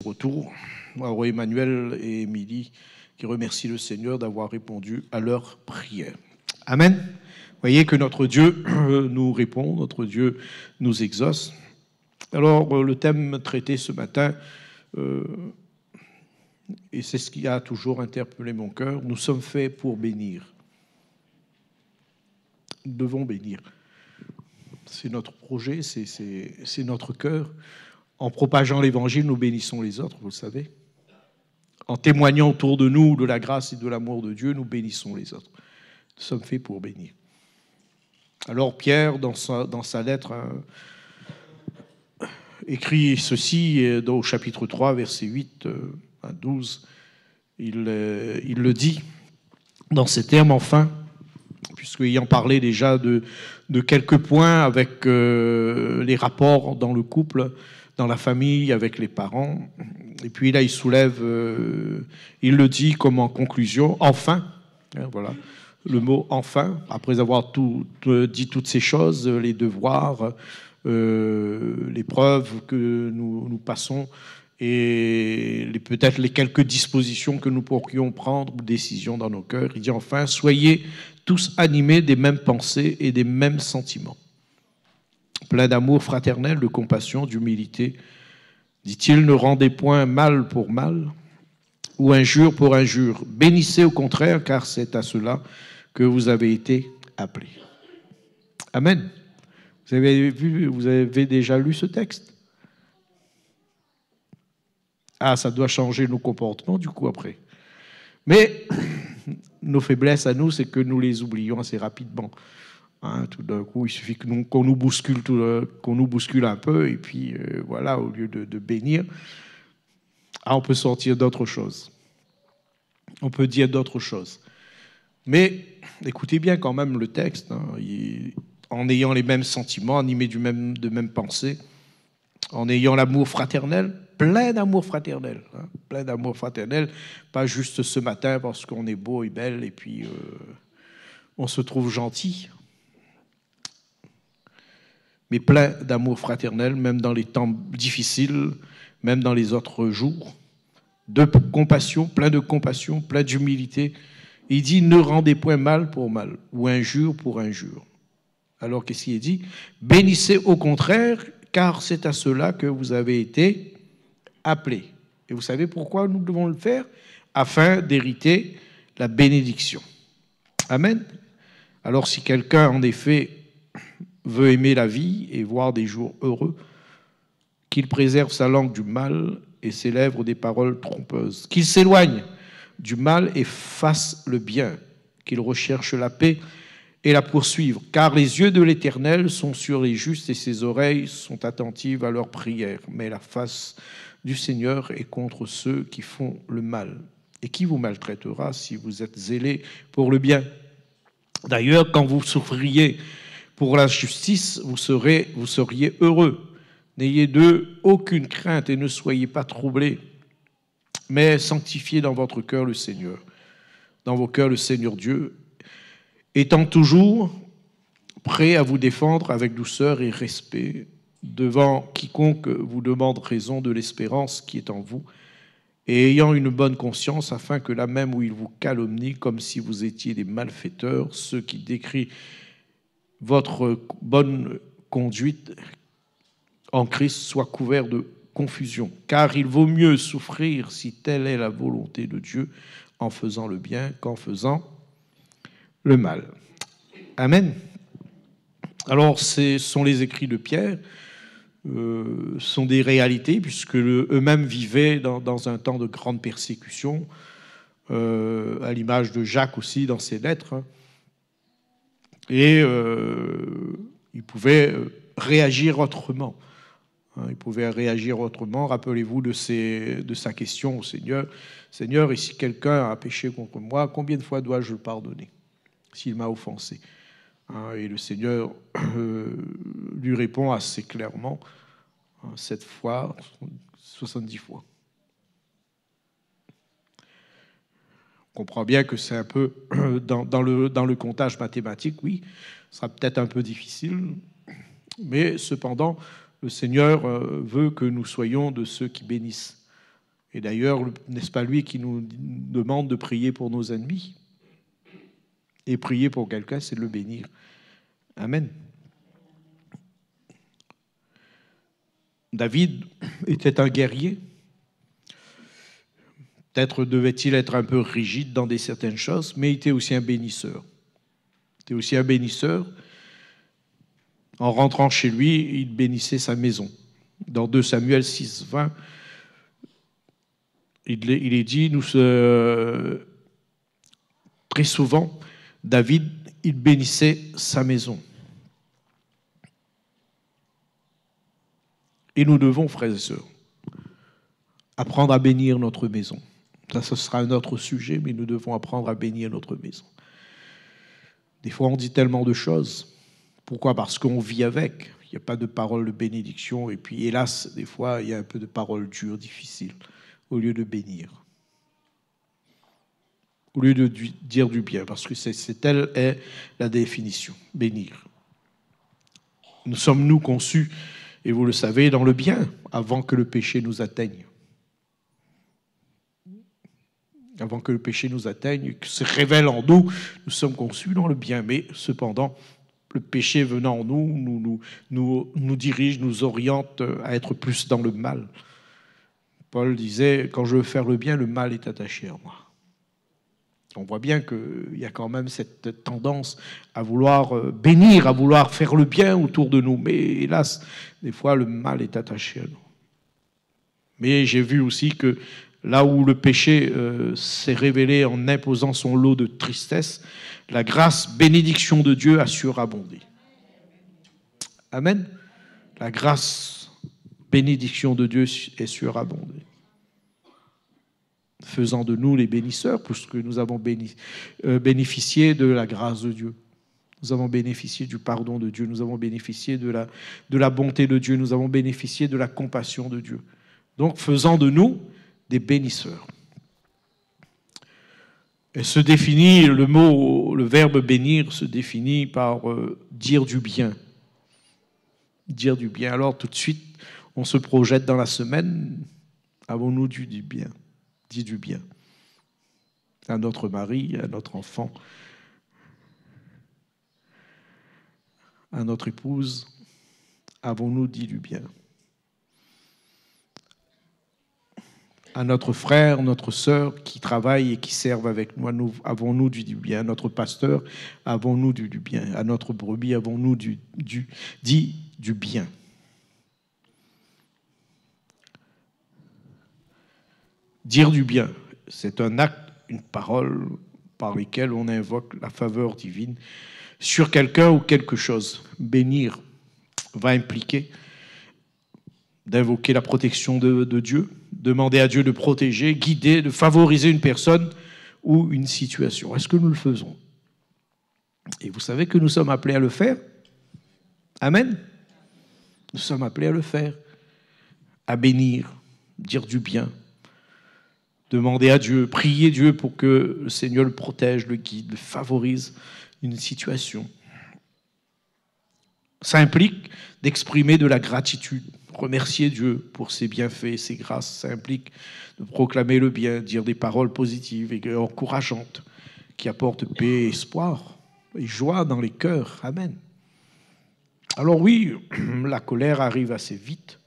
retour. Alors, Emmanuel et Émilie qui remercient le Seigneur d'avoir répondu à leur prière. Amen. Vous voyez que notre Dieu nous répond, notre Dieu nous exauce. Alors, le thème traité ce matin, et c'est ce qui a toujours interpellé mon cœur, nous sommes faits pour bénir. Nous devons bénir. C'est notre projet, c'est notre cœur. En propageant l'Évangile, nous bénissons les autres, vous le savez. En témoignant autour de nous de la grâce et de l'amour de Dieu, nous bénissons les autres. Nous sommes faits pour bénir. Alors Pierre, dans sa lettre, écrit ceci au chapitre 3, versets 8 à 12. Il le dit dans ces termes, enfin, puisqu'ayant parlé déjà de quelques points avec les rapports dans le couple, dans la famille, avec les parents. Et puis là, il soulève, il le dit comme en conclusion, enfin, voilà, le mot enfin, après avoir dit toutes ces choses, les devoirs, les preuves que nous passons et peut-être les quelques dispositions que nous pourrions prendre ou décisions dans nos cœurs. Il dit enfin, soyez tous animés des mêmes pensées et des mêmes sentiments, plein d'amour fraternel, de compassion, d'humilité. Dit-il, ne rendez point mal pour mal ou injure pour injure. Bénissez au contraire, car c'est à cela que vous avez été appelés. Amen. Vous avez déjà lu ce texte? Ah, ça doit changer nos comportements du coup après. Mais nos faiblesses à nous, c'est que nous les oublions assez rapidement. Hein, tout d'un coup, il suffit qu'on nous bouscule un peu, et puis voilà, au lieu de bénir, on peut sortir d'autres choses. On peut dire d'autres choses. Mais écoutez bien quand même le texte, hein, en ayant les mêmes sentiments, animés de même pensée, en ayant l'amour fraternel, plein d'amour fraternel, hein, plein d'amour fraternel, pas juste ce matin parce qu'on est beau et belle et puis on se trouve gentil, mais plein d'amour fraternel, même dans les temps difficiles, même dans les autres jours, de compassion, plein d'humilité. Il dit, ne rendez point mal pour mal, ou injure pour injure. Alors qu'est-ce qu'il dit? Bénissez au contraire, car c'est à cela que vous avez été appelés. Et vous savez pourquoi nous devons le faire? Afin d'hériter la bénédiction. Amen. Alors si quelqu'un, en effet, veut aimer la vie et voir des jours heureux, qu'il préserve sa langue du mal et ses lèvres des paroles trompeuses, qu'il s'éloigne du mal et fasse le bien, qu'il recherche la paix et la poursuivre, car les yeux de l'Éternel sont sur les justes et ses oreilles sont attentives à leurs prières. Mais la face du Seigneur est contre ceux qui font le mal. Et qui vous maltraitera si vous êtes zélés pour le bien? D'ailleurs, quand vous souffriez pour la justice, vous seriez heureux. N'ayez d'eux aucune crainte et ne soyez pas troublés, mais sanctifiez dans votre cœur le Seigneur, dans vos cœurs le Seigneur Dieu, étant toujours prêt à vous défendre avec douceur et respect devant quiconque vous demande raison de l'espérance qui est en vous, et ayant une bonne conscience, afin que là même où il vous calomnie, comme si vous étiez des malfaiteurs, ceux qui décrient votre bonne conduite en Christ soient couverts de confusion. Car il vaut mieux souffrir, si telle est la volonté de Dieu, en faisant le bien qu'en faisant le mal. Amen. Alors, ce sont les écrits de Pierre, sont des réalités, puisque eux-mêmes vivaient dans un temps de grande persécution, à l'image de Jacques aussi dans ses lettres. Et ils pouvaient réagir autrement. Ils pouvaient réagir autrement. Rappelez-vous de sa question au Seigneur. Seigneur, et si quelqu'un a péché contre moi, combien de fois dois-je le pardonner s'il m'a offensé? Et le Seigneur lui répond assez clairement, 7 fois, 70 fois. On comprend bien que c'est un peu, dans le comptage mathématique, oui, ce sera peut-être un peu difficile, mais cependant, le Seigneur veut que nous soyons de ceux qui bénissent, Et d'ailleurs, n'est-ce pas lui qui nous demande de prier pour nos ennemis? Et prier pour quelqu'un, c'est le bénir. Amen. David était un guerrier. Peut-être devait-il être un peu rigide dans certaines choses, mais il était aussi un bénisseur. Il était aussi un bénisseur. En rentrant chez lui, il bénissait sa maison. Dans 2 Samuel 6, 20, il est dit, très souvent, David, il bénissait sa maison. Et nous devons, frères et sœurs, apprendre à bénir notre maison. Ça, ce sera un autre sujet, mais nous devons apprendre à bénir notre maison. Des fois, on dit tellement de choses. Pourquoi? Parce qu'on vit avec. Il n'y a pas de parole de bénédiction. Et puis, hélas, des fois, il y a un peu de paroles dures, difficiles, au lieu de bénir. Au lieu de dire du bien, parce que telle est la définition, bénir. Nous sommes, nous, conçus, et vous le savez, dans le bien, avant que le péché nous atteigne. Avant que le péché nous atteigne, que se révèle en nous, nous sommes conçus dans le bien. Mais cependant, le péché venant en nous dirige, nous oriente à être plus dans le mal. Paul disait, quand je veux faire le bien, le mal est attaché à moi. On voit bien qu'il y a quand même cette tendance à vouloir bénir, à vouloir faire le bien autour de nous. Mais hélas, des fois, le mal est attaché à nous. Mais j'ai vu aussi que là où le péché s'est révélé en imposant son lot de tristesse, la grâce, bénédiction de Dieu a surabondé. Amen. La grâce, bénédiction de Dieu est surabondée, faisant de nous les bénisseurs, puisque nous avons bénéficié de la grâce de Dieu. Nous avons bénéficié du pardon de Dieu, nous avons bénéficié de la bonté de Dieu, nous avons bénéficié de la compassion de Dieu. Donc, faisant de nous des bénisseurs. Et se définit, le verbe bénir se définit par dire du bien. Dire du bien. Alors, tout de suite, on se projette dans la semaine. Avons-nous dit du bien? Dit du bien à notre mari, à notre enfant, à notre épouse. Avons-nous dit du bien? À notre frère, notre sœur qui travaillent et qui servent avec nous, avons-nous dit du bien? À notre pasteur, avons-nous dit du bien? À notre brebis, avons-nous dit du bien? Dire du bien, c'est un acte, une parole par lesquelles on invoque la faveur divine sur quelqu'un ou quelque chose. Bénir va impliquer d'invoquer la protection de Dieu, demander à Dieu de protéger, guider, de favoriser une personne ou une situation. Est-ce que nous le faisons? Et vous savez que nous sommes appelés à le faire? Amen. Nous sommes appelés à le faire, à bénir, dire du bien, demander à Dieu, prier Dieu pour que le Seigneur le protège, le guide, le favorise une situation. Ça implique d'exprimer de la gratitude, remercier Dieu pour ses bienfaits, ses grâces. Ça implique de proclamer le bien, dire des paroles positives et encourageantes qui apportent paix, espoir et joie dans les cœurs. Amen. Alors oui, la colère arrive assez vite,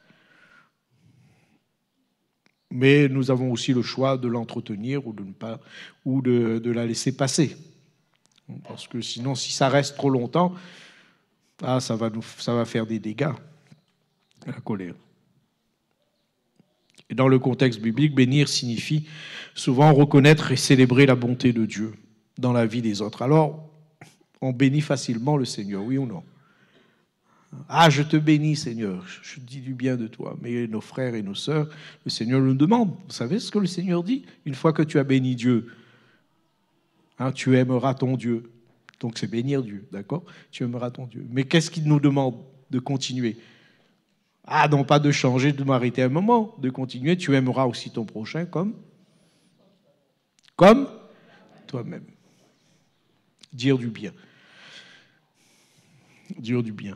mais nous avons aussi le choix de l'entretenir ou de ne pas, ou de la laisser passer. Parce que sinon, si ça reste trop longtemps, ça va faire des dégâts, la colère. Et dans le contexte biblique, bénir signifie souvent reconnaître et célébrer la bonté de Dieu dans la vie des autres. Alors, on bénit facilement le Seigneur, oui ou non? Ah, je te bénis, Seigneur, je dis du bien de toi. Mais nos frères et nos sœurs, le Seigneur nous demande. Vous savez ce que le Seigneur dit? Une fois que tu as béni Dieu, tu aimeras ton Dieu. Donc c'est bénir Dieu, d'accord? Tu aimeras ton Dieu. Mais qu'est-ce qu'il nous demande de continuer? Ah, non pas de changer, de m'arrêter un moment, de continuer. Tu aimeras aussi ton prochain comme toi-même. Dire du bien. Dire du bien.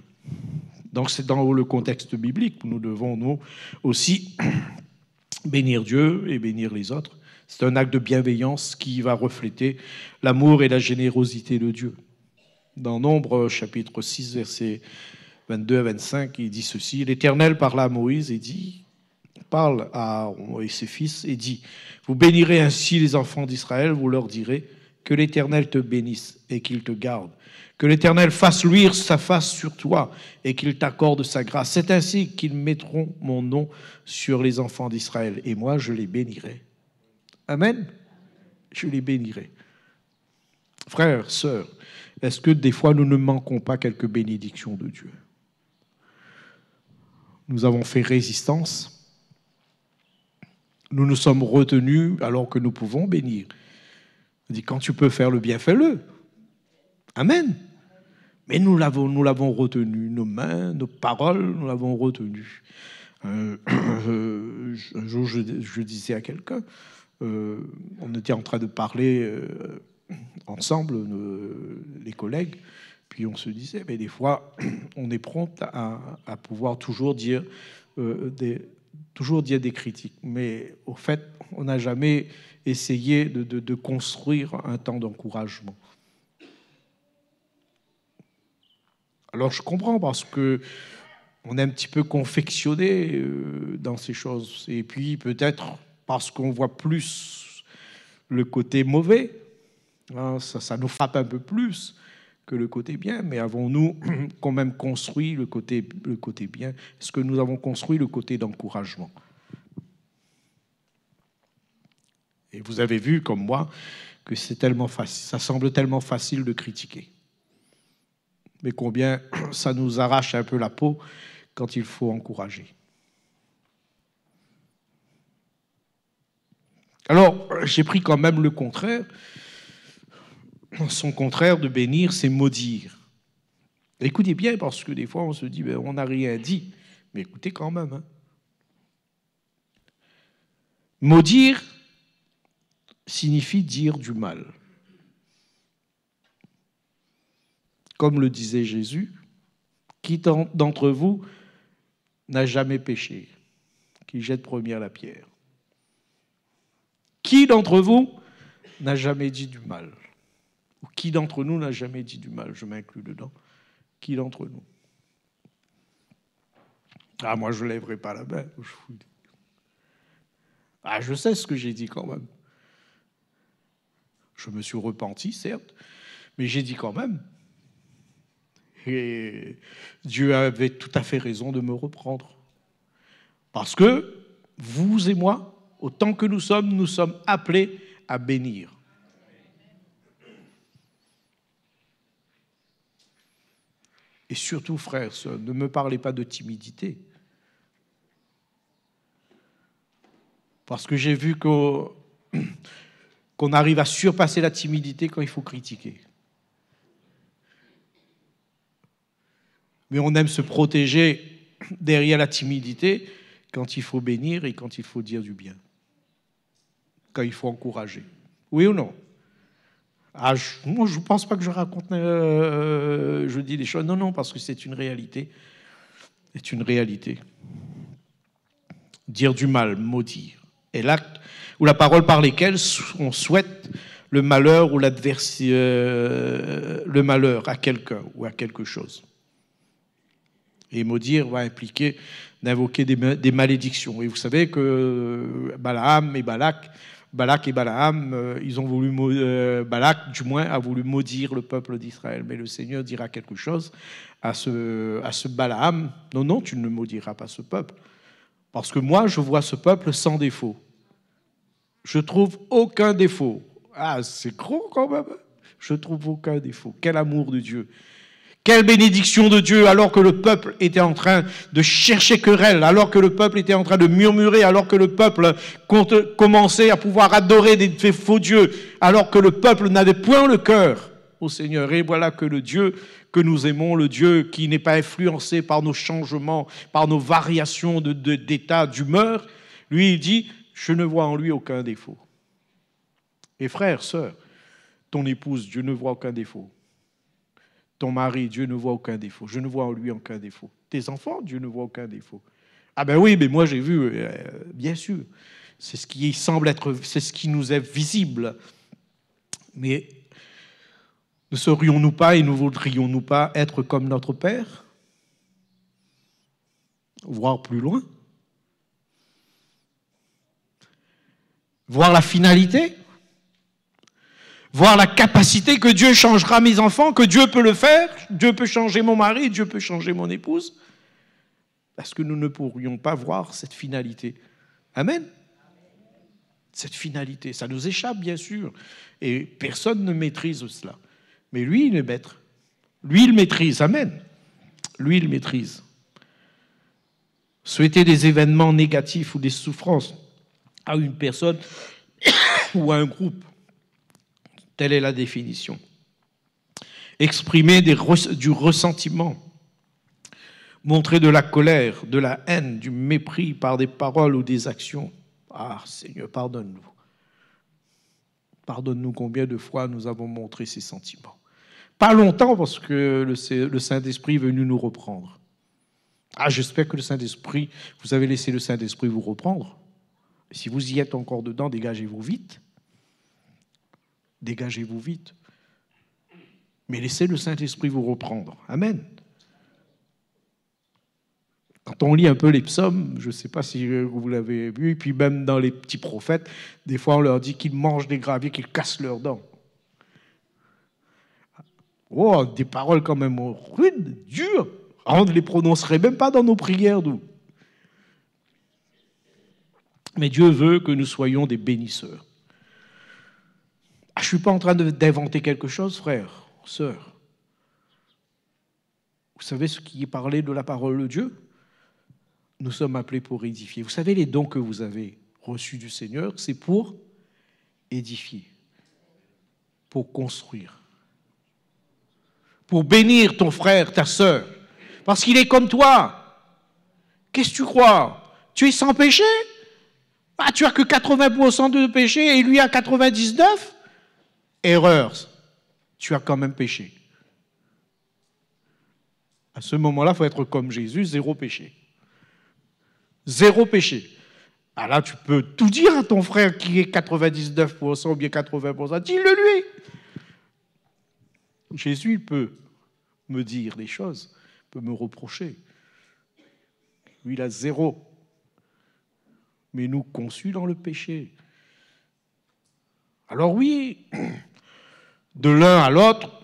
Donc c'est dans le contexte biblique que nous devons, nous, aussi bénir Dieu et bénir les autres. C'est un acte de bienveillance qui va refléter l'amour et la générosité de Dieu. Dans Nombre, chapitre 6, versets 22 à 25, il dit ceci. L'Éternel parla à Moïse et dit, parle à Aaron et ses fils et dit, vous bénirez ainsi les enfants d'Israël, vous leur direz, que l'Éternel te bénisse et qu'il te garde. Que l'Éternel fasse luire sa face sur toi et qu'il t'accorde sa grâce. C'est ainsi qu'ils mettront mon nom sur les enfants d'Israël et moi je les bénirai. Amen. Je les bénirai. Frères, sœurs, est-ce que des fois nous ne manquons pas quelques bénédictions de Dieu? Nous avons fait résistance. Nous nous sommes retenus alors que nous pouvons bénir. On dit, quand tu peux faire le bien, fais-le. Amen. Mais nous l'avons retenu. Nos mains, nos paroles, nous l'avons retenu. Un jour, je disais à quelqu'un, on était en train de parler ensemble, les collègues, puis on se disait, mais des fois, on est prompt à pouvoir toujours dire des critiques. Mais au fait, on n'a jamais essayé de construire un temps d'encouragement. Alors je comprends parce que on est un petit peu confectionné dans ces choses. Et puis peut-être parce qu'on voit plus le côté mauvais. Hein, ça nous frappe un peu plus que le côté bien. Mais avons-nous quand même construit le côté bien? Est-ce que nous avons construit le côté d'encouragement? Et vous avez vu, comme moi, que c'est tellement facile, ça semble tellement facile de critiquer. Mais combien ça nous arrache un peu la peau quand il faut encourager. Alors, j'ai pris quand même le contraire. Son contraire de bénir, c'est maudire. Écoutez bien, parce que des fois, on se dit, ben, on n'a rien dit. Mais écoutez quand même. Hein. Maudire signifie dire du mal. Comme le disait Jésus, qui d'entre vous n'a jamais péché? Qui jette première la pierre. Qui d'entre vous n'a jamais dit du mal? Ou qui d'entre nous n'a jamais dit du mal? Je m'inclus dedans. Qui d'entre nous? Ah, moi, je ne lèverai pas la main. Ah, je sais ce que j'ai dit quand même. Je me suis repenti, certes, mais j'ai dit quand même. Et Dieu avait tout à fait raison de me reprendre. Parce que vous et moi, autant que nous sommes appelés à bénir. Et surtout, frères, ne me parlez pas de timidité. Parce que j'ai vu qu'on arrive à surpasser la timidité quand il faut critiquer. Mais on aime se protéger derrière la timidité quand il faut bénir et quand il faut dire du bien. Quand il faut encourager. Oui ou non? Ah, moi, je ne pense pas que je raconte, je dis des choses. Non, parce que c'est une réalité. C'est une réalité. Dire du mal, maudire, est l'acte ou la parole par lesquelles on souhaite le malheur ou le malheur à quelqu'un ou à quelque chose. Et maudire va impliquer d'invoquer des malédictions. Et vous savez que Balak et Balaam, ils ont voulu, Balak du moins a voulu maudire le peuple d'Israël. Mais le Seigneur dira quelque chose à ce Balaam. Non, tu ne maudiras pas ce peuple. Parce que moi, je vois ce peuple sans défaut. Je trouve aucun défaut. Ah, c'est gros quand même. Je trouve aucun défaut. Quel amour de Dieu. Quelle bénédiction de Dieu, alors que le peuple était en train de chercher querelle, alors que le peuple était en train de murmurer, alors que le peuple commençait à pouvoir adorer des faux dieux, alors que le peuple n'avait point le cœur au Seigneur. Et voilà que le Dieu que nous aimons, le Dieu qui n'est pas influencé par nos changements, par nos variations d'état, d'humeur, lui, il dit, je ne vois en lui aucun défaut. Et frère, sœur, ton épouse, Dieu ne voit aucun défaut. Ton mari, Dieu ne voit aucun défaut. Je ne vois en lui aucun défaut. Tes enfants, Dieu ne voit aucun défaut. Ah ben oui, mais moi j'ai vu, bien sûr. C'est ce qui semble être, c'est ce qui nous est visible. Mais ne serions-nous pas et ne voudrions-nous pas être comme notre Père? Voir plus loin? Voir la finalité? Voir la capacité que Dieu changera mes enfants, que Dieu peut le faire, Dieu peut changer mon mari, Dieu peut changer mon épouse? Parce que nous ne pourrions pas voir cette finalité. Amen. Cette finalité, ça nous échappe bien sûr. Et personne ne maîtrise cela. Mais lui, il est maître. Lui, il maîtrise. Amen. Lui, il maîtrise. Souhaiter des événements négatifs ou des souffrances à une personne ou à un groupe. Telle est la définition. Exprimer du ressentiment. Montrer de la colère, de la haine, du mépris par des paroles ou des actions. Ah, Seigneur, pardonne-nous. Pardonne-nous combien de fois nous avons montré ces sentiments. Pas longtemps parce que le Saint-Esprit est venu nous reprendre. Ah, j'espère que le Saint-Esprit, vous avez laissé le Saint-Esprit vous reprendre. Et si vous y êtes encore dedans, dégagez-vous vite. Dégagez-vous vite. Mais laissez le Saint-Esprit vous reprendre. Amen. Quand on lit un peu les psaumes, je ne sais pas si vous l'avez vu, et puis même dans les petits prophètes, des fois on leur dit qu'ils mangent des graviers, qu'ils cassent leurs dents. Oh, des paroles quand même rudes, dures. On ne les prononcerait même pas dans nos prières, nous. Mais Dieu veut que nous soyons des bénisseurs. Ah, je ne suis pas en train d'inventer quelque chose, frère, sœur. Vous savez ce qui est parlé de la parole de Dieu? Nous sommes appelés pour édifier. Vous savez, les dons que vous avez reçus du Seigneur, c'est pour édifier, pour construire, pour bénir ton frère, ta sœur, parce qu'il est comme toi. Qu'est-ce que tu crois? Tu es sans péché? Ah, tu as que 80% de péché et lui a 99%? Erreur. Tu as quand même péché. À ce moment-là, il faut être comme Jésus, zéro péché. Zéro péché. Ah là, tu peux tout dire à ton frère qui est 99% ou bien 80%. Dis-le lui. Jésus peut me dire des choses, peut me reprocher. Lui, il a zéro. Mais nous, conçus dans le péché. Alors oui, de l'un à l'autre,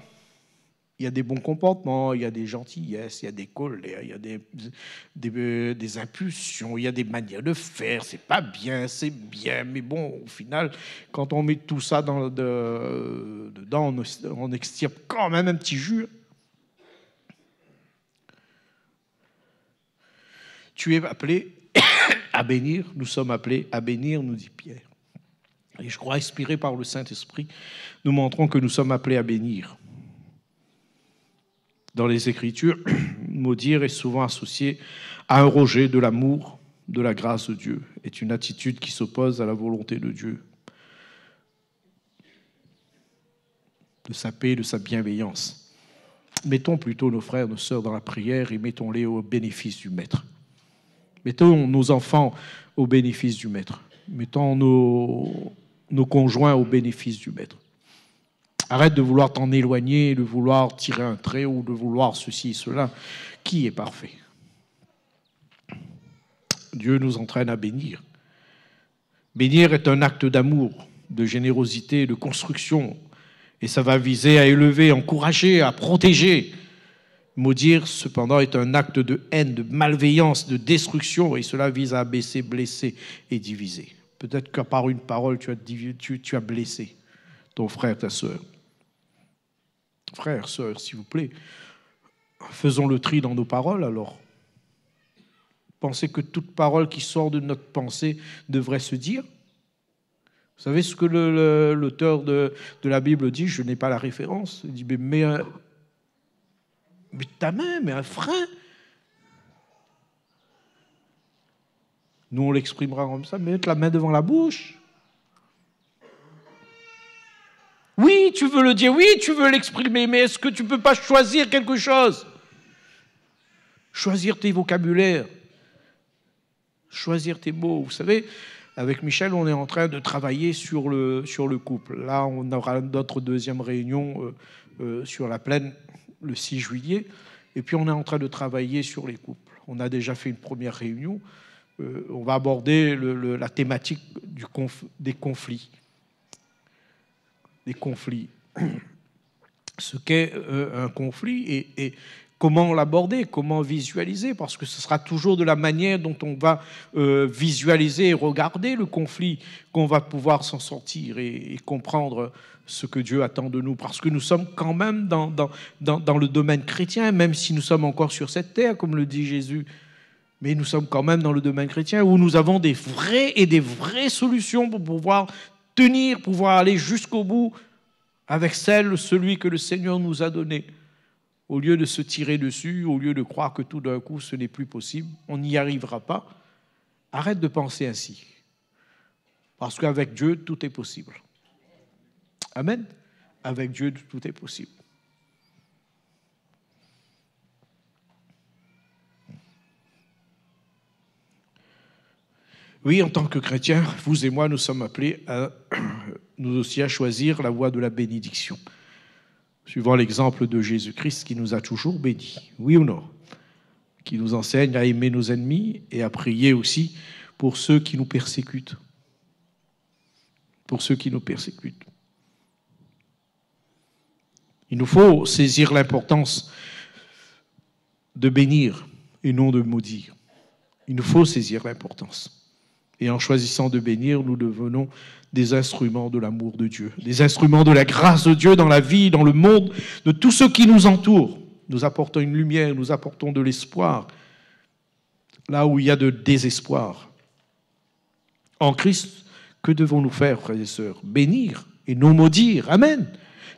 il y a des bons comportements, il y a des gentillesses, il y a des colères, il y a des impulsions, il y a des manières de faire. C'est pas bien, c'est bien. Mais bon, au final, quand on met tout ça dedans, on extirpe quand même un petit jus. Tu es appelé à bénir, nous sommes appelés à bénir, nous dit Pierre. Et je crois, inspiré par le Saint-Esprit, nous montrons que nous sommes appelés à bénir. Dans les Écritures, maudire est souvent associé à un rejet de l'amour, de la grâce de Dieu. C'est une attitude qui s'oppose à la volonté de Dieu, de sa paix, de sa bienveillance. Mettons plutôt nos frères, nos sœurs dans la prière et mettons-les au bénéfice du Maître. Mettons nos enfants au bénéfice du Maître. Mettons nos conjoints au bénéfice du Maître. Arrête de vouloir t'en éloigner, de vouloir tirer un trait ou de vouloir ceci et cela. Qui est parfait? Dieu nous entraîne à bénir. Bénir est un acte d'amour, de générosité, de construction. Et ça va viser à élever, encourager, à protéger. Maudire, cependant, est un acte de haine, de malveillance, de destruction. Et cela vise à abaisser, blesser et diviser. Peut-être que par une parole, tu as blessé ton frère, ta sœur. Frère, sœur, s'il vous plaît, faisons le tri dans nos paroles alors. Pensez que toute parole qui sort de notre pensée devrait se dire? Vous savez ce que l'auteur de la Bible dit? Je n'ai pas la référence. Il dit, mais ta main, mais un frein. Nous, on l'exprimera comme ça, mettre la main devant la bouche. Oui, tu veux le dire, oui, tu veux l'exprimer, mais est-ce que tu ne peux pas choisir quelque chose? Choisir tes vocabulaires. Choisir tes mots. Vous savez, avec Michel, on est en train de travailler sur le couple. Là, on aura notre deuxième réunion sur la plaine le 6 juillet. Et puis, on est en train de travailler sur les couples. On a déjà fait une première réunion. On va aborder la thématique des conflits. Des conflits. Ce qu'est un conflit et comment l'aborder, comment visualiser, parce que ce sera toujours de la manière dont on va visualiser et regarder le conflit qu'on va pouvoir s'en sortir et comprendre ce que Dieu attend de nous, parce que nous sommes quand même dans le domaine chrétien, même si nous sommes encore sur cette terre, comme le dit Jésus, mais nous sommes quand même dans le domaine chrétien où nous avons des vraies solutions pour pouvoir tenir, pouvoir aller jusqu'au bout avec celui que le Seigneur nous a donné. Au lieu de se tirer dessus, au lieu de croire que tout d'un coup ce n'est plus possible, on n'y arrivera pas, arrête de penser ainsi. Parce qu'avec Dieu, tout est possible. Amen. Avec Dieu, tout est possible. Oui, en tant que chrétiens, vous et moi, nous sommes appelés nous aussi à choisir la voie de la bénédiction. Suivant l'exemple de Jésus-Christ qui nous a toujours bénis, oui ou non? Qui nous enseigne à aimer nos ennemis et à prier aussi pour ceux qui nous persécutent. Pour ceux qui nous persécutent. Il nous faut saisir l'importance de bénir et non de maudire. Il nous faut saisir l'importance. Et en choisissant de bénir, nous devenons des instruments de l'amour de Dieu, des instruments de la grâce de Dieu dans la vie, dans le monde, de tous ceux qui nous entourent. Nous apportons une lumière, nous apportons de l'espoir, là où il y a de désespoir. En Christ, que devons-nous faire, frères et sœurs? Bénir et non maudire. Amen.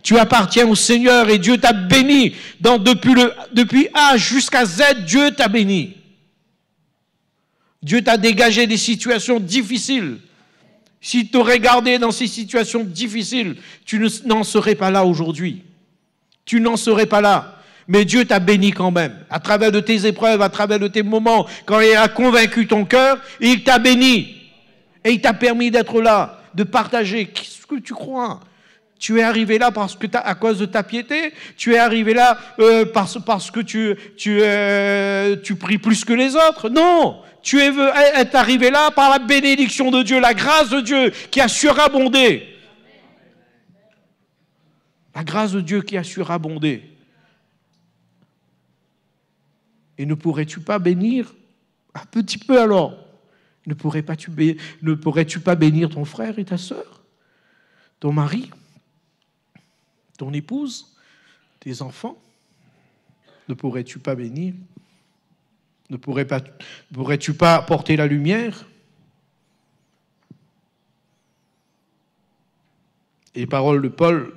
Tu appartiens au Seigneur et Dieu t'a béni. Depuis A jusqu'à Z, Dieu t'a béni. Dieu t'a dégagé des situations difficiles. Si tu aurais gardé dans ces situations difficiles, tu n'en serais pas là aujourd'hui. Tu n'en serais pas là. Mais Dieu t'a béni quand même. À travers de tes épreuves, à travers de tes moments, quand il a convaincu ton cœur, il t'a béni. Et il t'a permis d'être là, de partager. Qu'est-ce que tu crois? Tu es arrivé là à cause de ta piété? Tu es arrivé là parce que tu pries plus que les autres? Non! Tu es arrivé là par la bénédiction de Dieu, la grâce de Dieu qui a surabondé. La grâce de Dieu qui a surabondé. Et ne pourrais-tu pas bénir un petit peu alors? Ne pourrais-tu pas bénir ton frère et ta sœur? Ton mari? Ton épouse? Tes enfants? Ne pourrais-tu pas bénir? Ne pourrais-tu pas apporter la lumière? Et les paroles de Paul,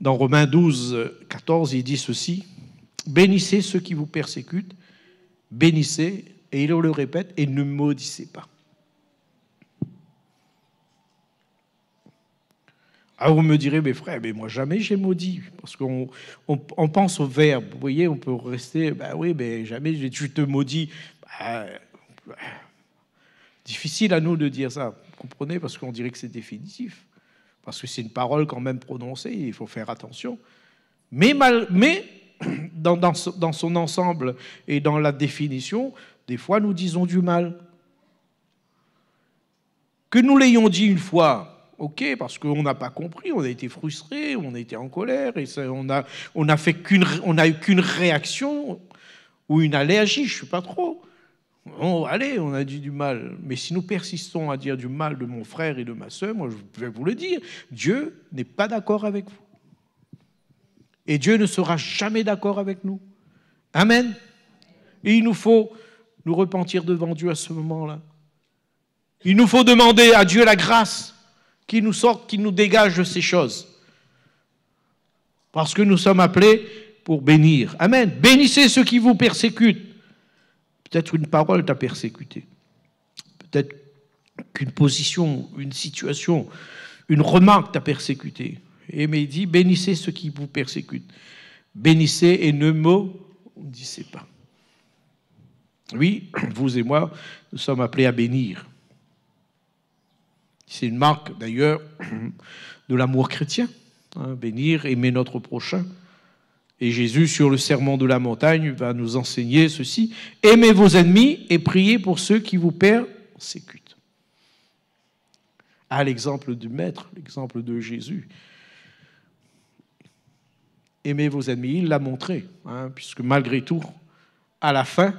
dans Romains 12, 14, il dit ceci: bénissez ceux qui vous persécutent, bénissez, et il le répète, et ne maudissez pas. Alors vous me direz, mes frères, mais moi jamais j'ai maudit, parce qu'on pense au verbe. Vous voyez, on peut rester, ben oui, mais jamais je te maudis. Difficile à nous de dire ça, vous comprenez, parce qu'on dirait que c'est définitif, parce que c'est une parole quand même prononcée, il faut faire attention. Mais dans son ensemble et dans la définition, des fois nous disons du mal. Que nous l'ayons dit une fois, ok, parce qu'on n'a pas compris, on a été frustré, on a été en colère, et ça, on a eu qu'une réaction ou une allergie, je ne sais pas trop. Bon, allez, on a dit du mal. Mais si nous persistons à dire du mal de mon frère et de ma sœur, moi je vais vous le dire, Dieu n'est pas d'accord avec vous. Et Dieu ne sera jamais d'accord avec nous. Amen. Et il nous faut nous repentir devant Dieu à ce moment-là. Il nous faut demander à Dieu la grâce qu'il nous sorte, qu'il nous dégage de ces choses. Parce que nous sommes appelés pour bénir. Amen. Bénissez ceux qui vous persécutent. Peut-être une parole t'a persécuté. Peut-être qu'une position, une situation, une remarque t'a persécuté. Mais il dit, bénissez ceux qui vous persécutent. Bénissez et ne maudissez pas. Oui, vous et moi, nous sommes appelés à bénir. C'est une marque, d'ailleurs, de l'amour chrétien. Hein, bénir, aimer notre prochain. Et Jésus, sur le sermon de la montagne, va nous enseigner ceci. Aimez vos ennemis et priez pour ceux qui vous persécutent. À l'exemple du Maître, l'exemple de Jésus. Aimez vos ennemis, il l'a montré, hein, puisque malgré tout, à la fin,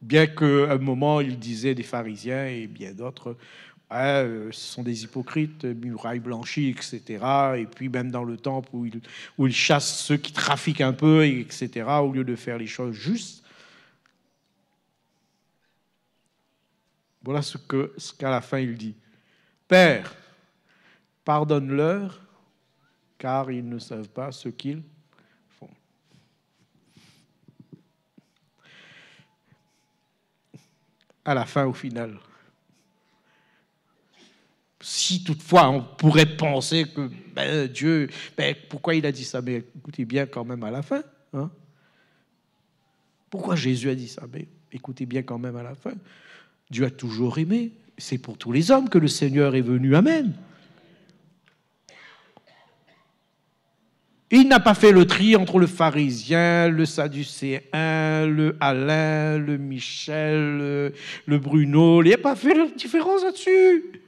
bien qu'à un moment, il disait des pharisiens et bien d'autres, ce sont des hypocrites, murailles blanchies, etc. Et puis même dans le temple où il chasse ceux qui trafiquent un peu, etc., au lieu de faire les choses justes. Voilà ce qu'à la fin il dit. Père, pardonne-leur, car ils ne savent pas ce qu'ils font. À la fin, au final, si toutefois on pourrait penser que Dieu, pourquoi il a dit ça? Mais écoutez bien quand même à la fin. Hein? Pourquoi Jésus a dit ça? Mais écoutez bien quand même à la fin. Dieu a toujours aimé. C'est pour tous les hommes que le Seigneur est venu. Amen. Il n'a pas fait le tri entre le pharisien, le sadducéen, le Alain, le Michel, le Bruno. Il n'a pas fait la différence là-dessus.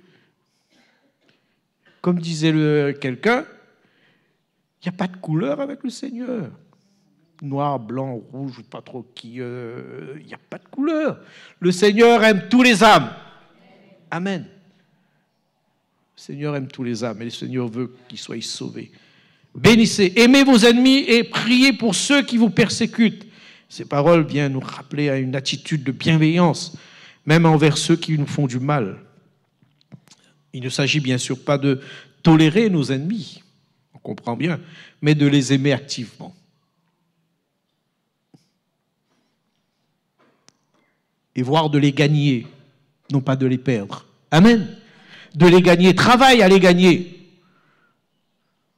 Comme disait quelqu'un, il n'y a pas de couleur avec le Seigneur. Noir, blanc, rouge, pas trop qui. Il n'y a pas de couleur. Le Seigneur aime tous les âmes. Amen. Le Seigneur aime tous les âmes et le Seigneur veut qu'ils soient sauvés. Bénissez, aimez vos ennemis et priez pour ceux qui vous persécutent. Ces paroles viennent nous rappeler à une attitude de bienveillance, même envers ceux qui nous font du mal. Il ne s'agit bien sûr pas de tolérer nos ennemis, on comprend bien, mais de les aimer activement. Et voire de les gagner, non pas de les perdre. Amen. De les gagner, travaille à les gagner.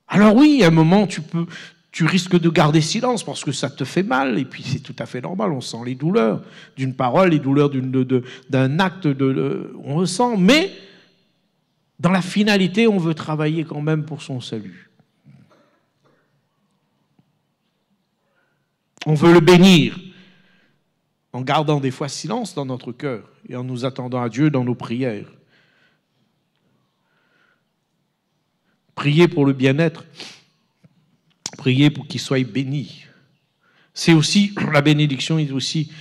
Alors oui, à un moment, tu risques de garder silence parce que ça te fait mal, et puis c'est tout à fait normal, on sent les douleurs d'une parole, les douleurs d'un acte, on ressent, mais dans la finalité, on veut travailler quand même pour son salut. On veut le bénir en gardant des fois silence dans notre cœur et en nous attendant à Dieu dans nos prières. Priez pour le bien-être, priez pour qu'il soit béni. C'est aussi, la bénédiction est aussi,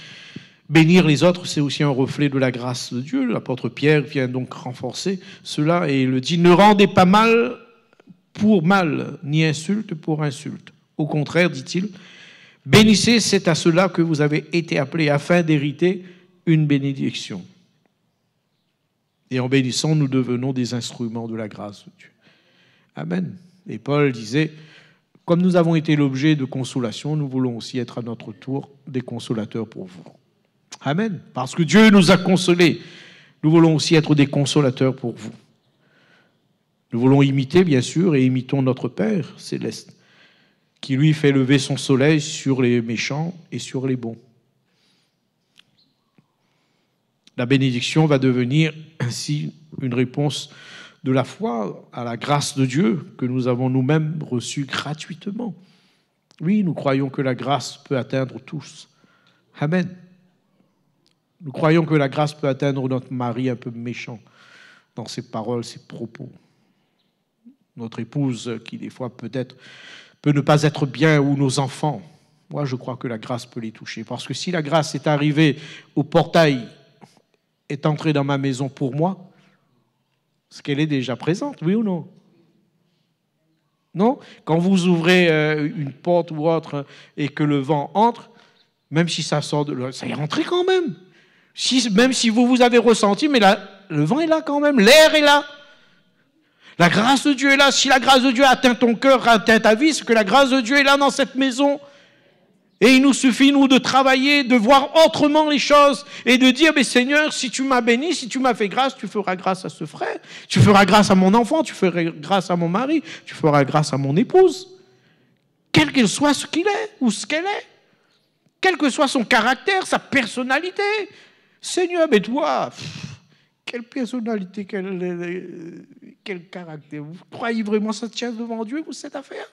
bénir les autres, c'est aussi un reflet de la grâce de Dieu. L'apôtre Pierre vient donc renforcer cela et il dit, ne rendez pas mal pour mal, ni insulte pour insulte. Au contraire, dit-il, bénissez, c'est à cela que vous avez été appelés afin d'hériter une bénédiction. Et en bénissant, nous devenons des instruments de la grâce de Dieu. Amen. Et Paul disait, comme nous avons été l'objet de consolation, nous voulons aussi être à notre tour des consolateurs pour vous. Amen. Parce que Dieu nous a consolés, nous voulons aussi être des consolateurs pour vous. Nous voulons imiter, bien sûr, et imitons notre Père céleste, qui lui fait lever son soleil sur les méchants et sur les bons. La bénédiction va devenir ainsi une réponse de la foi à la grâce de Dieu que nous avons nous-mêmes reçue gratuitement. Oui, nous croyons que la grâce peut atteindre tous. Amen. Nous croyons que la grâce peut atteindre notre mari un peu méchant dans ses paroles, ses propos. Notre épouse qui, des fois, peut-être, peut ne pas être bien, ou nos enfants. Moi, je crois que la grâce peut les toucher. Parce que si la grâce est arrivée au portail, est entrée dans ma maison pour moi, est-ce qu'elle est déjà présente, oui ou non? Non? Quand vous ouvrez une porte ou autre et que le vent entre, même si ça sort de là, ça est rentré quand même. Même si vous avez ressenti, mais là, le vent est là quand même, l'air est là. La grâce de Dieu est là. Si la grâce de Dieu atteint ton cœur, atteint ta vie, c'est que la grâce de Dieu est là dans cette maison. Et il nous suffit, nous, de travailler, de voir autrement les choses et de dire, mais Seigneur, si tu m'as béni, si tu m'as fait grâce, tu feras grâce à ce frère, tu feras grâce à mon enfant, tu feras grâce à mon mari, tu feras grâce à mon épouse, quel qu'il soit ce qu'il est ou ce qu'elle est. quel que soit son caractère, sa personnalité. Seigneur, mais toi, quelle personnalité, quel caractère. Vous croyez vraiment que ça tient devant Dieu pour cette affaire?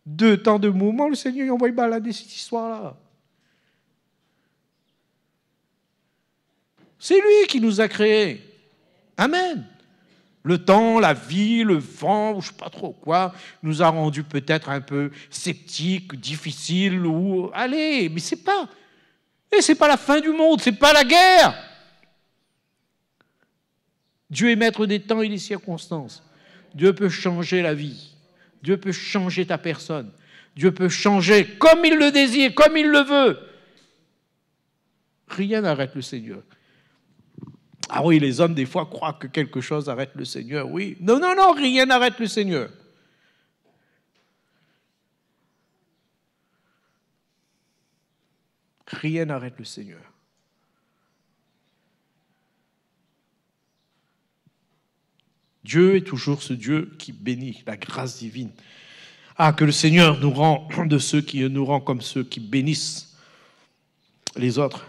De tant de moments, le Seigneur envoie balader cette histoire-là. C'est lui qui nous a créés. Amen. Le temps, la vie, le vent, ou je ne sais pas trop quoi, nous a rendus peut-être un peu sceptiques, difficiles, ou allez, mais c'est pas la fin du monde, c'est pas la guerre. Dieu est maître des temps et des circonstances. Dieu peut changer la vie. Dieu peut changer ta personne. Dieu peut changer comme il le désire, comme il le veut. Rien n'arrête le Seigneur. Ah oui, les hommes, des fois, croient que quelque chose arrête le Seigneur. Oui. Non, non, non, rien n'arrête le Seigneur. Rien n'arrête le Seigneur. Dieu est toujours ce Dieu qui bénit, la grâce divine. Ah, que le Seigneur nous rend de ceux qui nous rend comme ceux qui bénissent les autres.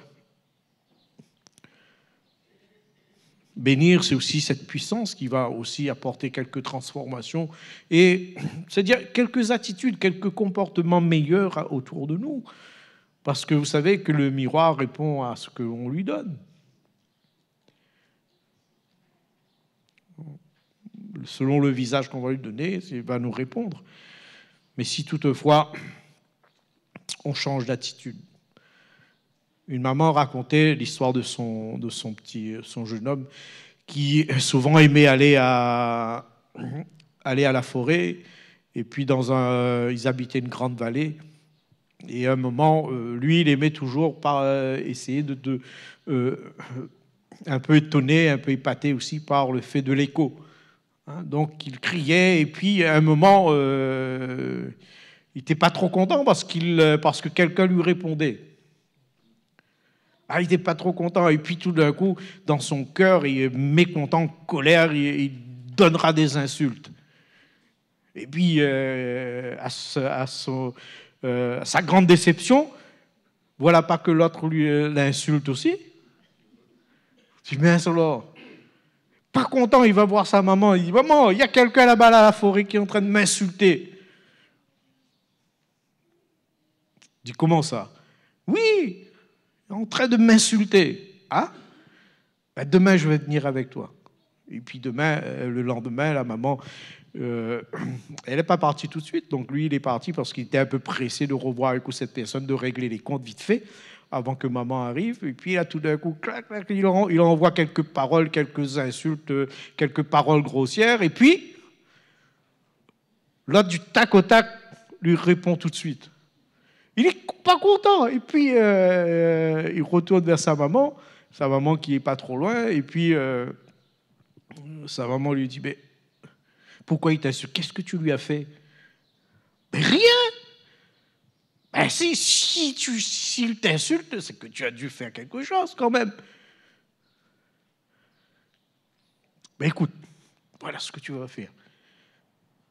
Bénir, c'est aussi cette puissance qui va aussi apporter quelques transformations et c'est-à-dire quelques attitudes, quelques comportements meilleurs autour de nous. Parce que vous savez que le miroir répond à ce qu'on lui donne. Selon le visage qu'on va lui donner, il va nous répondre. Mais si toutefois, on change d'attitude. Une maman racontait l'histoire de son jeune homme qui souvent aimait aller à la forêt. Et puis ils habitaient une grande vallée. Et à un moment, lui, il aimait toujours essayer de un peu étonné, un peu épaté aussi par le fait de l'écho. Donc il criait et puis à un moment, il n'était pas trop content parce que quelqu'un lui répondait. Il n'était pas trop content. Et puis tout d'un coup, dans son cœur, il est mécontent, colère, il donnera des insultes. Et puis, à sa grande déception, voilà pas que l'autre lui l'insulte aussi. Tu mets alors. Pas content, il va voir sa maman, il dit « Maman, il y a quelqu'un là-bas à la forêt qui est en train de m'insulter. » Il dit « Comment ça ?»« Oui, en train de m'insulter. »« Ah, demain, je vais venir avec toi. » Et puis le lendemain, la maman, elle n'est pas partie tout de suite. Donc lui, il est parti parce qu'il était un peu pressé de revoir avec cette personne, de régler les comptes vite fait, avant que maman arrive. Et puis là, tout d'un coup, clac, clac, il envoie quelques paroles, quelques insultes, quelques paroles grossières. Et puis, l'autre du tac au tac lui répond tout de suite. Il n'est pas content. Et puis, il retourne vers sa maman qui n'est pas trop loin. Et puis, sa maman lui dit, mais pourquoi il t'insulte? Qu'est-ce que tu lui as fait? Mais rien. Ben s'il t'insulte, c'est que tu as dû faire quelque chose quand même. Mais écoute, voilà ce que tu vas faire.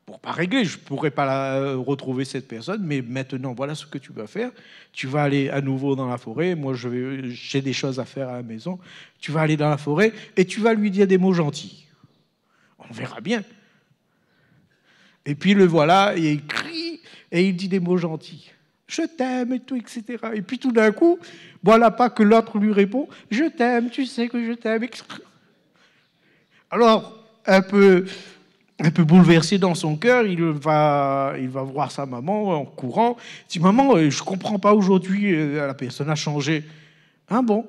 Pour pas régler, je ne pourrais pas retrouver cette personne, mais maintenant, voilà ce que tu vas faire. Tu vas aller à nouveau dans la forêt. Moi, j'ai des choses à faire à la maison. Tu vas aller dans la forêt et tu vas lui dire des mots gentils. On verra bien. Et puis le voilà, et il crie et il dit des mots gentils. Je t'aime et tout, etc. Et puis tout d'un coup, voilà pas que l'autre lui répond, je t'aime, tu sais que je t'aime. Alors, un peu bouleversé dans son cœur, il va voir sa maman en courant. Il dit, maman, je ne comprends pas aujourd'hui, la personne a changé. Ah bon?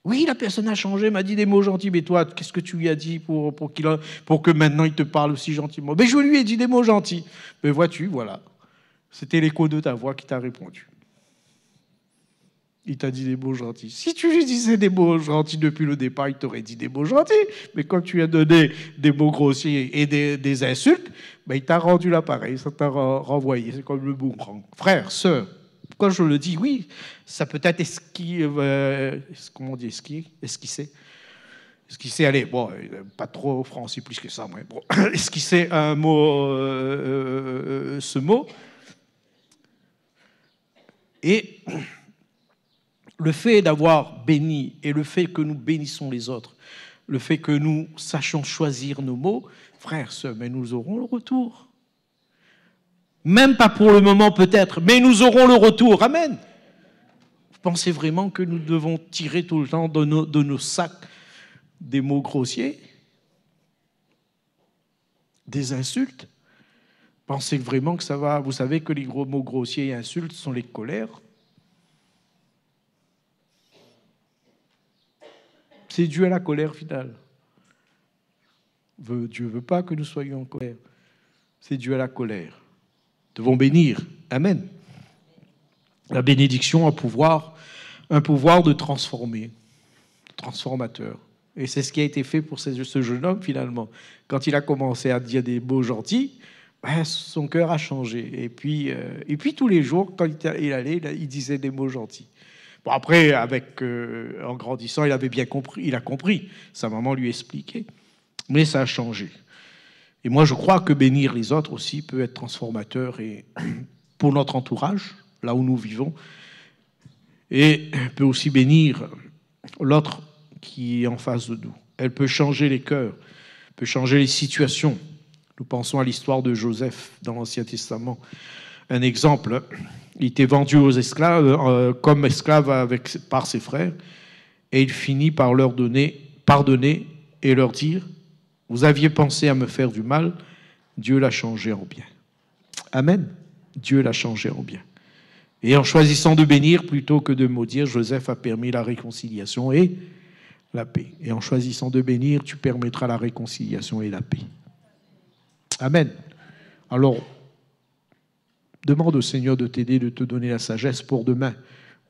Oui, la personne a changé, m'a dit des mots gentils. Mais toi, qu'est-ce que tu lui as dit pour que maintenant il te parle aussi gentiment? Mais je lui ai dit des mots gentils. Mais vois-tu, voilà. C'était l'écho de ta voix qui t'a répondu. Il t'a dit des mots gentils. Si tu lui disais des mots gentils depuis le départ, il t'aurait dit des mots gentils. Mais quand tu lui as donné des mots grossiers et des insultes, ben, il t'a rendu l'appareil, ça t'a renvoyé. C'est comme le boomerang. Frère, sœur, quand je le dis, oui, ça peut être comment on dit esquisser. Esquisser, allez, bon, pas trop français plus que ça, mais bon, esquisser un mot, ce mot. Et le fait d'avoir béni et le fait que nous bénissons les autres, le fait que nous sachions choisir nos mots, frères, sœurs, mais nous aurons le retour. Même pas pour le moment peut-être, mais nous aurons le retour. Amen. Vous pensez vraiment que nous devons tirer tout le temps de nos sacs des mots grossiers, des insultes? Pensez vraiment que ça va? Vous savez que les gros mots grossiers et insultes sont les colères. C'est dû à la colère finale. Dieu ne veut pas que nous soyons en colère. C'est dû à la colère. Nous devons bénir. Amen. La bénédiction a un pouvoir de transformer, transformateur. Et c'est ce qui a été fait pour ce jeune homme finalement. Quand il a commencé à dire des mots gentils, son cœur a changé. Et puis tous les jours, quand il allait, il disait des mots gentils. Bon, après, en grandissant, il avait bien compris. Il a compris. Sa maman lui expliquait. Mais ça a changé. Et moi, je crois que bénir les autres aussi peut être transformateur et pour notre entourage, là où nous vivons, et peut aussi bénir l'autre qui est en face de nous. Elle peut changer les cœurs, peut changer les situations. Nous pensons à l'histoire de Joseph dans l'Ancien Testament. Un exemple, il était vendu aux esclaves, comme esclave par ses frères, et il finit par leur pardonner et leur dire: vous aviez pensé à me faire du mal, Dieu l'a changé en bien. Amen. Dieu l'a changé en bien. Et en choisissant de bénir plutôt que de maudire, Joseph a permis la réconciliation et la paix. Et en choisissant de bénir, tu permettras la réconciliation et la paix. Amen. Alors, demande au Seigneur de t'aider, de te donner la sagesse pour demain,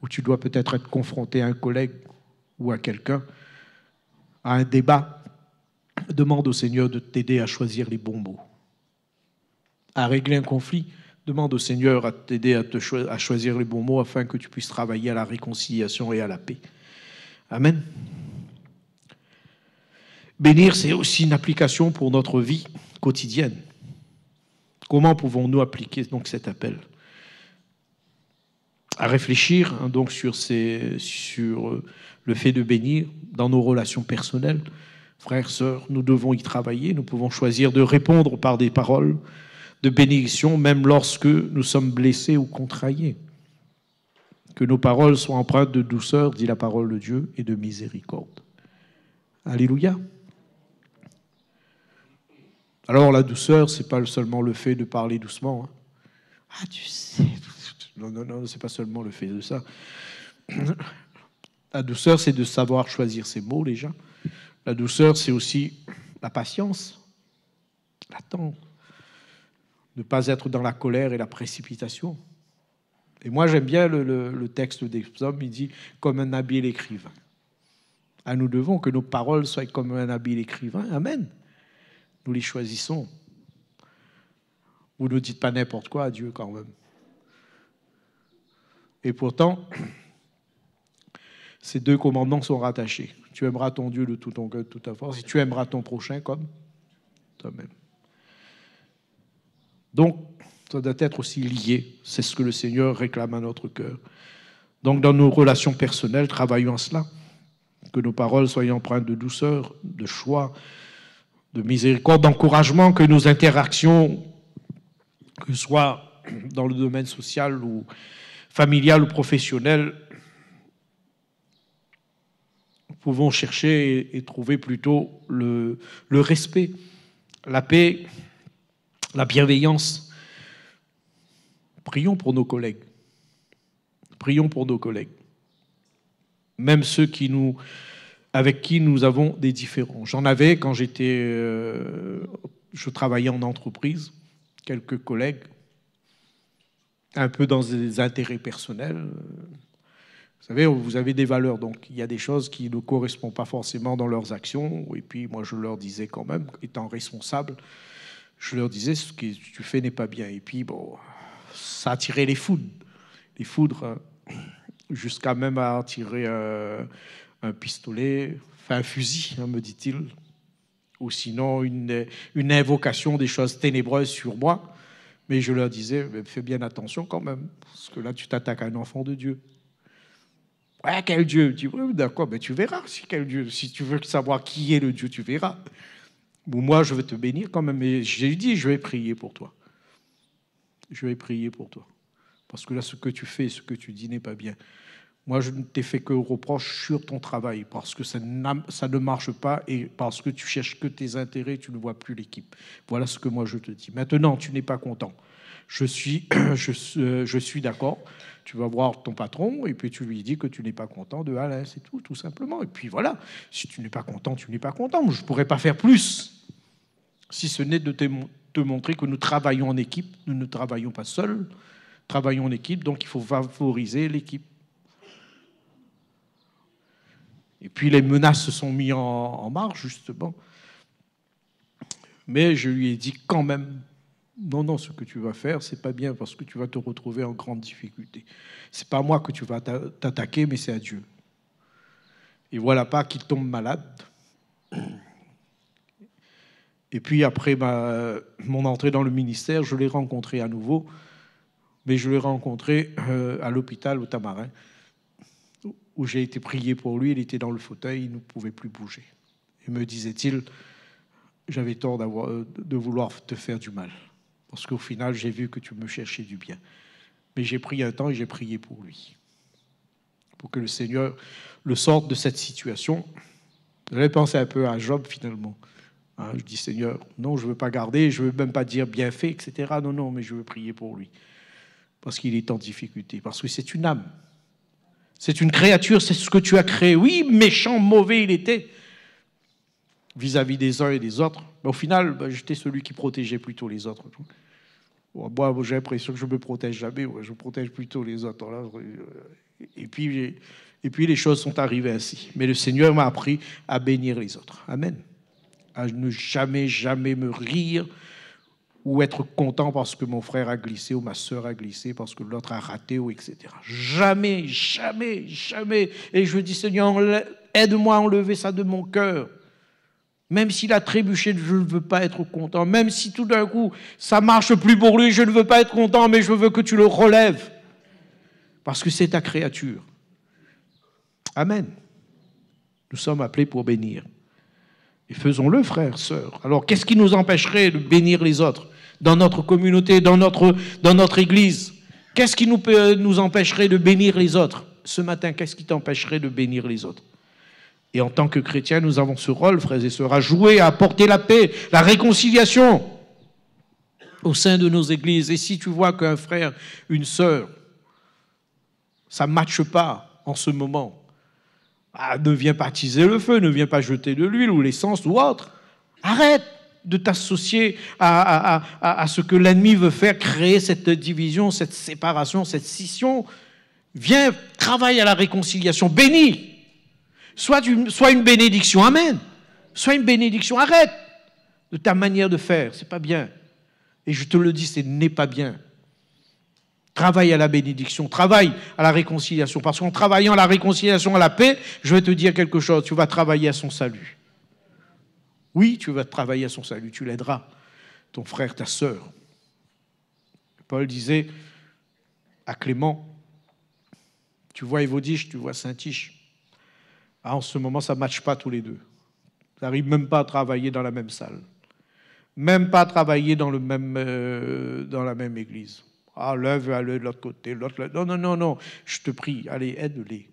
où tu dois peut-être être confronté à un collègue ou à quelqu'un, à un débat. Demande au Seigneur de t'aider à choisir les bons mots. À régler un conflit, demande au Seigneur à t'aider à choisir les bons mots afin que tu puisses travailler à la réconciliation et à la paix. Amen. Bénir, c'est aussi une application pour notre vie quotidienne. Comment pouvons-nous appliquer donc cet appel? À réfléchir donc sur le fait de bénir dans nos relations personnelles. Frères, sœurs, nous devons y travailler. Nous pouvons choisir de répondre par des paroles de bénédiction, même lorsque nous sommes blessés ou contrariés. Que nos paroles soient empreintes de douceur, dit la parole de Dieu, et de miséricorde. Alléluia. Alors, la douceur, ce n'est pas seulement le fait de parler doucement. Ah, tu sais. Non, ce n'est pas seulement le fait de ça. La douceur, c'est de savoir choisir ses mots, déjà. La douceur, c'est aussi la patience, l'attendre, ne pas être dans la colère et la précipitation. Et moi, j'aime bien le texte des psaumes, il dit « comme un habile écrivain ». Ah, nous devons que nos paroles soient comme un habile écrivain. Amen. Nous les choisissons. Vous ne dites pas n'importe quoi à Dieu quand même. Et pourtant, ces deux commandements sont rattachés. Tu aimeras ton Dieu de tout ton cœur, de toute ta force, et tu aimeras ton prochain comme toi-même. Donc, ça doit être aussi lié. C'est ce que le Seigneur réclame à notre cœur. Donc, dans nos relations personnelles, travaillons à cela. Que nos paroles soient empreintes de douceur, de choix, de miséricorde, d'encouragement, que nos interactions, que ce soit dans le domaine social ou familial ou professionnel, pouvons chercher et trouver plutôt le respect, la paix, la bienveillance. Prions pour nos collègues. Prions pour nos collègues. Même ceux avec qui nous avons des différends. J'en avais quand je travaillais en entreprise, quelques collègues, un peu dans des intérêts personnels. Vous savez, vous avez des valeurs, donc il y a des choses qui ne correspondent pas forcément dans leurs actions. Et puis moi, je leur disais quand même, étant responsable, je leur disais ce que tu fais n'est pas bien. Et puis bon, ça attirait les foudres, jusqu'à même à tirer un pistolet, enfin un fusil, me dit-il, ou sinon une invocation des choses ténébreuses sur moi. Mais je leur disais, fais bien attention quand même, parce que là, tu t'attaques à un enfant de Dieu. Ouais, quel Dieu? Je dis, oui, d'accord, mais tu verras si quel Dieu. Si tu veux savoir qui est le Dieu, tu verras. Bon, moi, je vais te bénir quand même. Mais j'ai dit, je vais prier pour toi. Je vais prier pour toi. Parce que là, ce que tu fais, ce que tu dis n'est pas bien. Moi, je ne t'ai fait que reproche sur ton travail, parce que ça ne marche pas et parce que tu cherches que tes intérêts, tu ne vois plus l'équipe. Voilà ce que moi je te dis. Maintenant, tu n'es pas content. Je suis d'accord. Tu vas voir ton patron et puis tu lui dis que tu n'es pas content de Alain, c'est tout simplement. Et puis voilà, si tu n'es pas content, tu n'es pas content. Je ne pourrais pas faire plus, si ce n'est de te montrer que nous travaillons en équipe, nous ne travaillons pas seuls, travaillons en équipe, donc il faut favoriser l'équipe. Et puis les menaces se sont mises en marche, justement. Mais je lui ai dit quand même, non, ce que tu vas faire, c'est pas bien parce que tu vas te retrouver en grande difficulté. C'est pas à moi que tu vas t'attaquer, mais c'est à Dieu. Et voilà pas qu'il tombe malade. Et puis après mon entrée dans le ministère, je l'ai rencontré à nouveau, mais je l'ai rencontré à l'hôpital au Tamarin, où j'ai été prié pour lui. Il était dans le fauteuil, il ne pouvait plus bouger. Et me disait-il, j'avais tort de vouloir te faire du mal, parce qu'au final, j'ai vu que tu me cherchais du bien. Mais j'ai pris un temps et j'ai prié pour lui, pour que le Seigneur le sorte de cette situation. J'avais pensé un peu à Job, finalement. Je dis, Seigneur, non, je ne veux pas garder, je ne veux même pas dire bien fait, etc. Non, mais je veux prier pour lui, parce qu'il est en difficulté, parce que c'est une âme. C'est une créature, c'est ce que tu as créé. Oui, méchant, mauvais il était vis-à-vis des uns et des autres. Mais au final, j'étais celui qui protégeait plutôt les autres. Moi, j'ai l'impression que je ne me protège jamais. Je protège plutôt les autres. Et puis les choses sont arrivées ainsi. Mais le Seigneur m'a appris à bénir les autres. Amen. À ne jamais me rire ou être content parce que mon frère a glissé ou ma soeur a glissé, parce que l'autre a raté, ou etc. Jamais. Et je dis, Seigneur, aide-moi à enlever ça de mon cœur. Même s'il a trébuché, je ne veux pas être content. Même si tout d'un coup, ça ne marche plus pour lui, je ne veux pas être content, mais je veux que tu le relèves. Parce que c'est ta créature. Amen. Nous sommes appelés pour bénir. Et faisons-le, frères, sœurs. Alors, qu'est-ce qui nous empêcherait de bénir les autres dans notre communauté, dans notre église? Qu'est-ce qui nous empêcherait de bénir les autres? Ce matin, qu'est-ce qui t'empêcherait de bénir les autres? Et en tant que chrétiens, nous avons ce rôle, frères et sœurs, à jouer, à apporter la paix, la réconciliation au sein de nos églises. Et si tu vois qu'un frère, une sœur, ça ne matche pas en ce moment, ne viens pas attiser le feu, ne viens pas jeter de l'huile ou l'essence ou autre. Arrête de t'associer à ce que l'ennemi veut faire, créer cette division, cette séparation, cette scission. Viens, travaille à la réconciliation, bénis. Sois une bénédiction, amen. Sois une bénédiction, arrête de ta manière de faire, c'est pas bien. Et je te le dis, ce n'est pas bien. Travaille à la bénédiction, travaille à la réconciliation, parce qu'en travaillant à la réconciliation, à la paix, je vais te dire quelque chose, tu vas travailler à son salut. Oui, tu vas travailler à son salut, tu l'aideras, ton frère, ta sœur. Paul disait à Clément, tu vois Évodiche, tu vois Saint-Tiche. En ce moment, ça ne matche pas tous les deux. Ça n'arrive même pas à travailler dans la même salle. Même pas à travailler dans la même église. L'un veut aller de l'autre côté, l'autre... Non. Je te prie, allez, aide-les.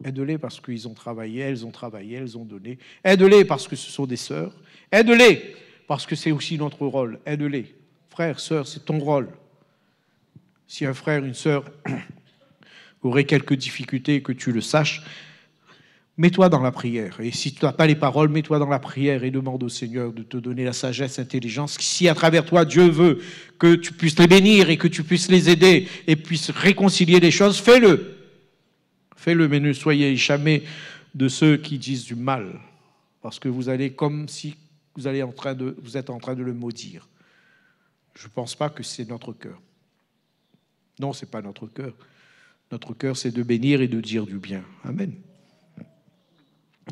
Aide-les parce qu'ils ont travaillé, elles ont donné. Aide-les parce que ce sont des sœurs. Aide-les parce que c'est aussi notre rôle. Aide-les. Frère, sœur, c'est ton rôle. Si un frère, une sœur aurait quelques difficultés, que tu le saches, mets-toi dans la prière. Et si tu n'as pas les paroles, mets-toi dans la prière et demande au Seigneur de te donner la sagesse, l'intelligence. Si à travers toi, Dieu veut que tu puisses les bénir et que tu puisses les aider et puisses réconcilier les choses, fais-le. Fais-le, mais ne soyez jamais de ceux qui disent du mal. Parce que vous allez comme si vous êtes en train de le maudire. Je ne pense pas que c'est notre cœur. Non, ce n'est pas notre cœur. Notre cœur, c'est de bénir et de dire du bien. Amen.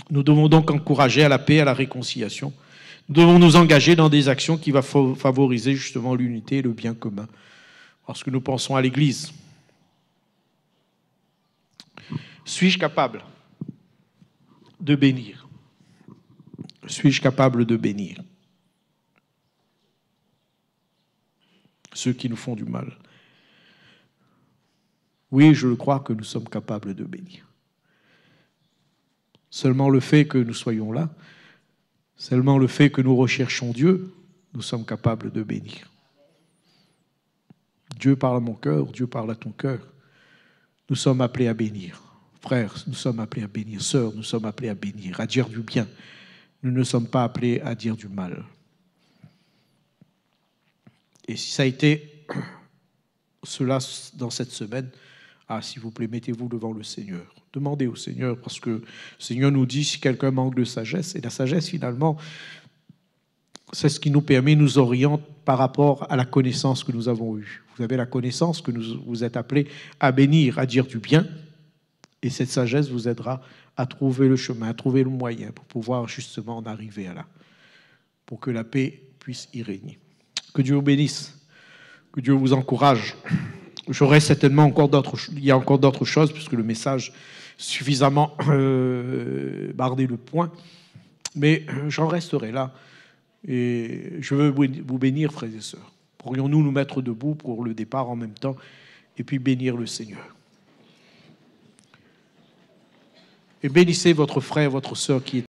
Nous devons donc encourager à la paix, à la réconciliation. Nous devons nous engager dans des actions qui vont favoriser justement l'unité et le bien commun. Lorsque nous pensons à l'Église, suis-je capable de bénir? Suis-je capable de bénir ceux qui nous font du mal? Oui, je crois que nous sommes capables de bénir. Seulement le fait que nous soyons là, seulement le fait que nous recherchons Dieu, nous sommes capables de bénir. Dieu parle à mon cœur, Dieu parle à ton cœur. Nous sommes appelés à bénir. Frères, nous sommes appelés à bénir. Sœurs, nous sommes appelés à bénir, à dire du bien. Nous ne sommes pas appelés à dire du mal. Et si ça a été cela dans cette semaine, s'il vous plaît, mettez-vous devant le Seigneur. Demandez au Seigneur, parce que le Seigneur nous dit si quelqu'un manque de sagesse, et la sagesse, finalement, c'est ce qui nous permet, nous oriente par rapport à la connaissance que nous avons eue. Vous avez la connaissance que vous êtes appelés à bénir, à dire du bien, et cette sagesse vous aidera à trouver le chemin, à trouver le moyen pour pouvoir justement en arriver à là, pour que la paix puisse y régner. Que Dieu vous bénisse, que Dieu vous encourage. J'aurai certainement il y a encore d'autres choses, puisque le message suffisamment bardé le point, mais j'en resterai là. Et je veux vous bénir, frères et sœurs. Pourrions-nous nous mettre debout pour le départ en même temps, et puis bénir le Seigneur. Et bénissez votre frère, votre sœur qui est